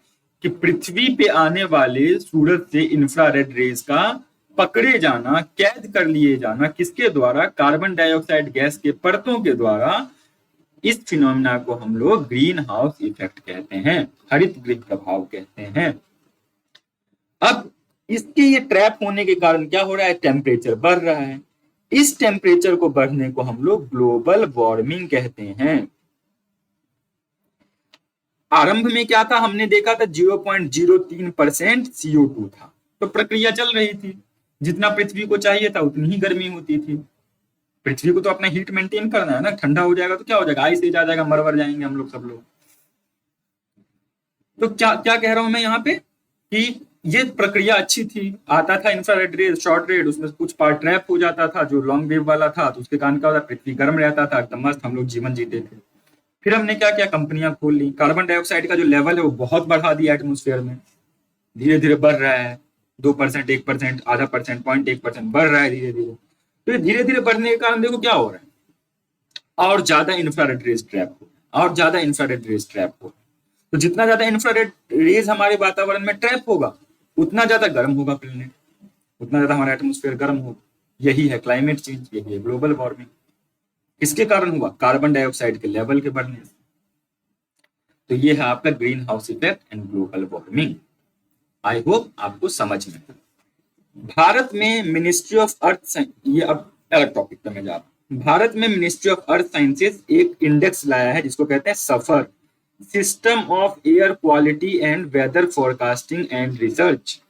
कि पृथ्वी पे आने वाले सूरज से इंफ्रारेड रेज का पकड़े जाना, कैद कर लिए जाना, किसके द्वारा? कार्बन डाइऑक्साइड गैस के परतों के द्वारा। इस फिनोमेना को हम लोग ग्रीन हाउस इफेक्ट कहते हैं, हरित गृह प्रभाव कहते हैं। अब इसके ये ट्रैप होने के कारण क्या हो रहा है? टेम्परेचर बढ़ रहा है। इस टेम्परेचर को बढ़ने को हम लोग ग्लोबल वार्मिंग कहते हैं। आरंभ में क्या था? हमने देखा था 0.03% CO2 था। तो प्रक्रिया चल रही थी, जितना पृथ्वी को चाहिए था उतनी ही गर्मी होती थी। पृथ्वी को तो अपना हीट मेंटेन करना है ना। ठंडा हो जाएगा तो क्या हो जाएगा? आइस एज आ जाएगा, मर जाएंगे हम लोग, सब लोग। तो क्या क्या कह रहा हूं मैं यहाँ पे कि ये प्रक्रिया अच्छी थी। आता था इंफ्रारेड रेड, शॉर्ट रेड, उसमें कुछ पार्ट ट्रैप हो जाता था जो लॉन्ग वेव वाला था, तो उसके कारण क्या होता? पृथ्वी गर्म रहता था, एकदम मस्त हम लोग जीवन जीते थे। फिर हमने क्या किया? कंपनियां खोल ली, कार्बन डाइऑक्साइड का जो लेवल है वो बहुत बढ़ा दिया एटमोस्फेयर में, धीरे धीरे बढ़ रहा है। 2%, 1%, आधा परसेंट, 0.1% बढ़ रहा है धीरे धीरे। तो धीरे धीरे बढ़ने के कारण देखो क्या हो रहा है, और ज्यादा इंफ्रारेड रेज ट्रैप हो, और ज्यादा इंफ्रारेड रेज ट्रैप हो। तो जितना ज्यादा इंफ्रारेड रेज हमारे वातावरण में ट्रैप होगा, उतना ज्यादा गर्म होगा प्लेनेट, उतना ज्यादा हमारा एटमोस्फेयर गर्म होगा। यही है क्लाइमेट चेंज, यही है ग्लोबल वार्मिंग। इसके कारण हुआ कार्बन डाइऑक्साइड के लेवल के बढ़ने से। तो ये है आपका green house effect and global warming. I hope आपको समझ में। भारत में मिनिस्ट्री ऑफ अर्थ, ये अब अलग टॉपिक पे मैं जा रहा हूं। भारत में मिनिस्ट्री ऑफ अर्थ साइंसेज एक इंडेक्स लाया है जिसको कहते हैं SAFAR, system of air quality and weather forecasting and research.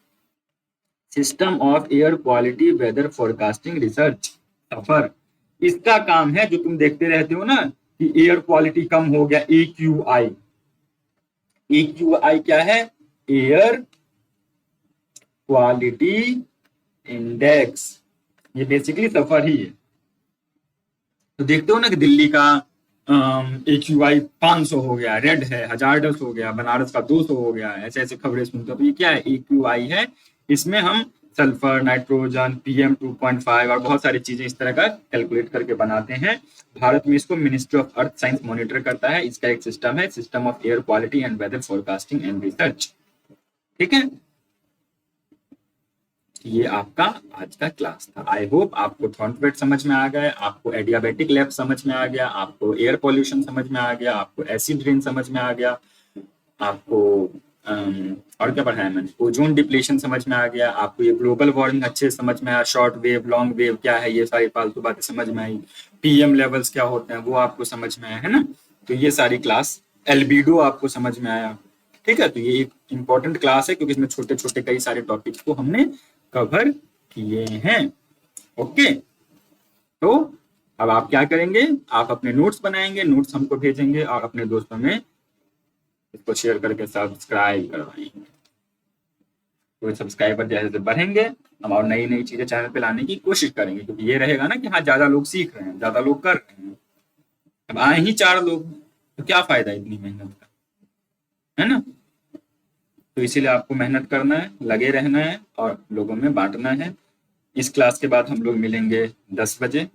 System of air quality weather forecasting research, SAFAR. इसका काम है, जो तुम देखते रहते हो ना कि एयर क्वालिटी कम हो गया, AQI। AQI क्या है? Air quality index. ये बेसिकली सफर ही है। तो देखते हो ना कि दिल्ली का AQI 500 हो गया, रेड है, हजार्डस हो गया, बनारस का 200 हो गया, ऐसे ऐसे खबरें सुनते हो। तो ये क्या है? AQI है। इसमें हम सल्फर, नाइट्रोजन, PM 2.5 और बहुत सारी चीजें इस तरह का कैलकुलेट करके बनाते हैं। भारत में इसको ministry of earth science monitor करता है। इसका एक सिस्टम है, system of air quality and weather forecasting and research. ठीक है, ये आपका आज का क्लास था। आई होप आपको थॉर्नवेट समझ में आ गया, आपको एडियाबेटिक लैब समझ में आ गया, आपको एयर पॉल्यूशन समझ में आ गया, आपको एसिड रेन समझ में आ गया, आपको और क्या पढ़ाया मैंने? ओजोन डिप्लीशन समझ में आ गया, आपको ये ग्लोबल वार्मिंग अच्छे से समझ में आया, शॉर्ट वेव, लॉन्ग वेव क्या है, ये सारी फालतू बातें समझ में आई, PM लेवल्स क्या होते हैं वो आपको समझ में आया है ना। तो ये सारी क्लास, एल्बिडो आपको समझ में आया। ठीक है, तो ये एक इंपॉर्टेंट क्लास है क्योंकि इसमें छोटे छोटे कई सारे टॉपिक्स को हमने कवर किए हैं। ओके, तो अब आप क्या करेंगे, आप अपने नोट्स बनाएंगे, नोट्स हमको भेजेंगे और अपने दोस्तों में इसको शेयर करके सब्सक्राइब करवाएंगे। तो सब्सक्राइबर जैसे बढ़ेंगे हम और नई नई चीजें चैनल पे लाने की कोशिश करेंगे, क्योंकि ये रहेगा ना कि हाँ ज्यादा लोग सीख रहे हैं, ज्यादा लोग कर रहे हैं। अब आए ही 4 लोग तो क्या फायदा इतनी मेहनत का, है ना। तो इसीलिए आपको मेहनत करना है, लगे रहना है और लोगों में बांटना है। इस क्लास के बाद हम लोग मिलेंगे 10 बजे,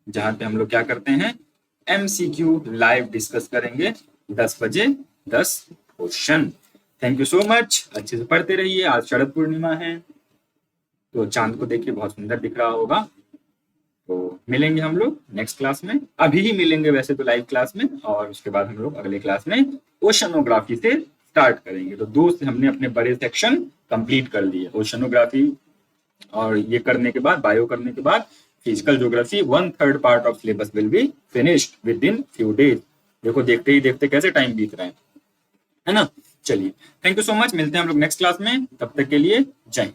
जहां पे हम लोग क्या करते हैं, MCQ लाइव डिस्कस करेंगे 10 बजे 10 question. Thank you so much, अच्छे से पढ़ते रहिए। आज शरद पूर्णिमा है तो चांद को देखिए बहुत सुंदर दिख रहा होगा। तो मिलेंगे हम लोग नेक्स्ट क्लास में, अभी ही मिलेंगे वैसे तो लाइव क्लास में, और उसके बाद हम लोग अगले क्लास में ओशनोग्राफी से स्टार्ट करेंगे। तो 2 से हमने अपने बड़े सेक्शन कंप्लीट कर लिए, ओशनोग्राफी और ये करने के बाद, बायो करने के बाद physical geography 1/3 part of syllabus will be finished with in few days. देखो देखते ही देखते कैसे टाइम बीत रहा है ना। चलिए, थैंक यू सो मच, मिलते हैं हम लोग नेक्स्ट क्लास में, तब तक के लिए जय हिंद।